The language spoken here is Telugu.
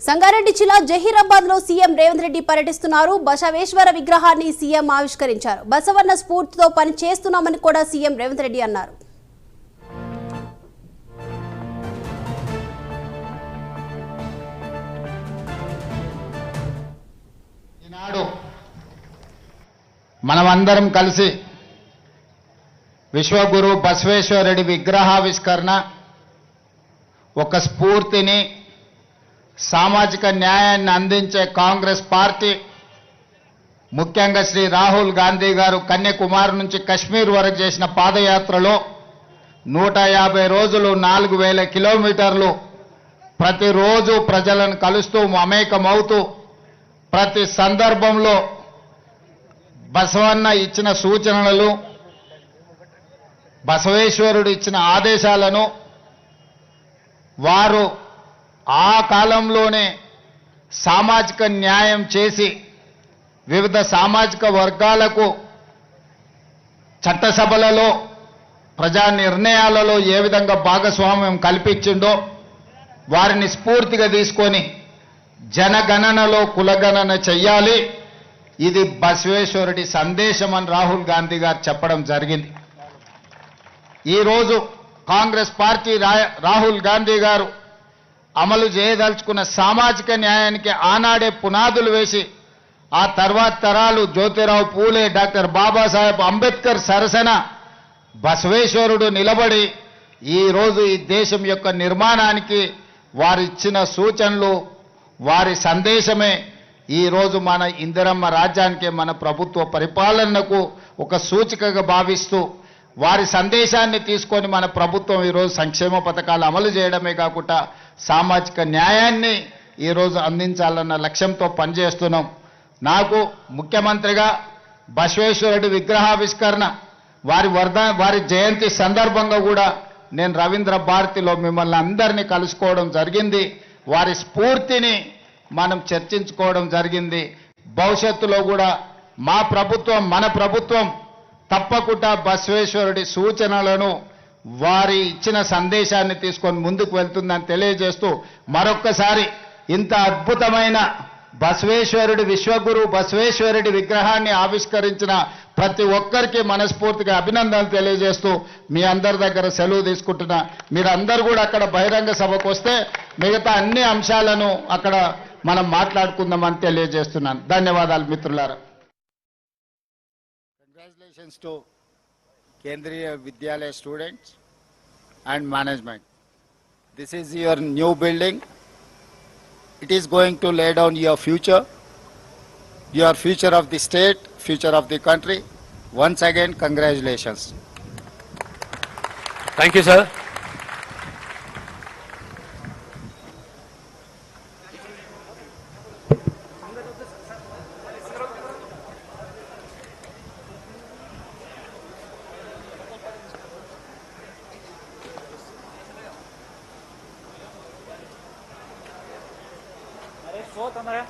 సంగారెడ్డి జిల్లా జహీరాబాద్ లో సీఎం రేవంత్ రెడ్డి పర్యటిస్తున్నారు. బసవేశ్వర విగ్రహాన్ని సీఎం ఆవిష్కరించారు. బసవన్న స్ఫూర్తితో పని చేస్తున్నామని కూడా సీఎం రేవంత్ రెడ్డి అన్నారు. ఈనాడు మనమందరం కలిసి విశ్వగురు బసవేశ్వరుడి విగ్రహావిష్కరణ ఒక స్ఫూర్తిని సామాజిక న్యాయాన్ని అందించే కాంగ్రెస్ పార్టీ ముఖ్యంగా శ్రీ రాహుల్ గాంధీ గారు కన్యాకుమారి నుంచి కశ్మీర్ వరకు చేసిన పాదయాత్రలో 150 రోజులు 4000 కిలోమీటర్లు ప్రతిరోజు ప్రజలను కలుస్తూ మమేకమవుతూ ప్రతి సందర్భంలో బసవన్న ఇచ్చిన సూచనలు బసవేశ్వరుడు ఇచ్చిన ఆదేశాలను వారు ఆ కాలంలోనే సామాజిక న్యాయం చేసి వివిధ సామాజిక వర్గాలకు చట్టసభలలో ప్రజా నిర్ణయాలలో ఏ విధంగా భాగస్వామ్యం కల్పించిండో వారిని స్ఫూర్తిగా తీసుకొని జనగణనలో కులగణన చెయ్యాలి. ఇది బసవేశ్వరుడి సందేశం అని రాహుల్ గాంధీ గారు చెప్పడం జరిగింది. ఈరోజు కాంగ్రెస్ పార్టీ రాహుల్ గాంధీ గారు అమలు చేయదలుచుకున్న సామాజిక న్యాయానికి ఆనాడే పునాదులు వేసి ఆ తర్వాత తరాలు జ్యోతిరావు పూలే, డాక్టర్ బాబాసాహెబ్ అంబేద్కర్ సరసన బసవేశ్వరుడు నిలబడి ఈరోజు ఈ దేశం యొక్క నిర్మాణానికి వారిచ్చిన సూచనలు వారి సందేశమే ఈరోజు మన ఇందిరమ్మ రాజ్యానికి మన ప్రభుత్వ పరిపాలనకు ఒక సూచికగా భావిస్తూ వారి సందేశాన్ని తీసుకొని మన ప్రభుత్వం ఈరోజు సంక్షేమ పథకాలు అమలు చేయడమే కాకుండా సామాజిక న్యాయాన్ని ఈరోజు అందించాలన్న లక్ష్యంతో పనిచేస్తున్నాం. నాకు ముఖ్యమంత్రిగా బసవేశ్వరుడి విగ్రహావిష్కరణ వారి జయంతి సందర్భంగా కూడా నేను రవీంద్ర భారతిలో మిమ్మల్ని అందరినీ కలుసుకోవడం జరిగింది. వారి స్ఫూర్తిని మనం చర్చించుకోవడం జరిగింది. భవిష్యత్తులో కూడా మన ప్రభుత్వం తప్పకుండా బసవేశ్వరుడి సూచనలను వారి ఇచ్చిన సందేశాన్ని తీసుకొని ముందుకు వెళ్తుందని తెలియజేస్తూ మరొక్కసారి ఇంత అద్భుతమైన బసవేశ్వరుడి విశ్వగురు బసవేశ్వరుడి విగ్రహాన్ని ఆవిష్కరించిన ప్రతి ఒక్కరికి మనస్ఫూర్తిగా అభినందనలు తెలియజేస్తూ మీ అందరి దగ్గర సెలవు తీసుకుంటున్నా. మీరందరూ కూడా అక్కడ బహిరంగ సభకు వస్తే మిగతా అన్ని అంశాలను అక్కడ మనం మాట్లాడుకుందామని తెలియజేస్తున్నాను. ధన్యవాదాలు మిత్రులారా. Congratulations to Kendriya Vidyalaya students and management. This is your new building. It is going to lay down your future of the state, future of the country. Once again, congratulations. Thank you, sir. Foto, Andrea.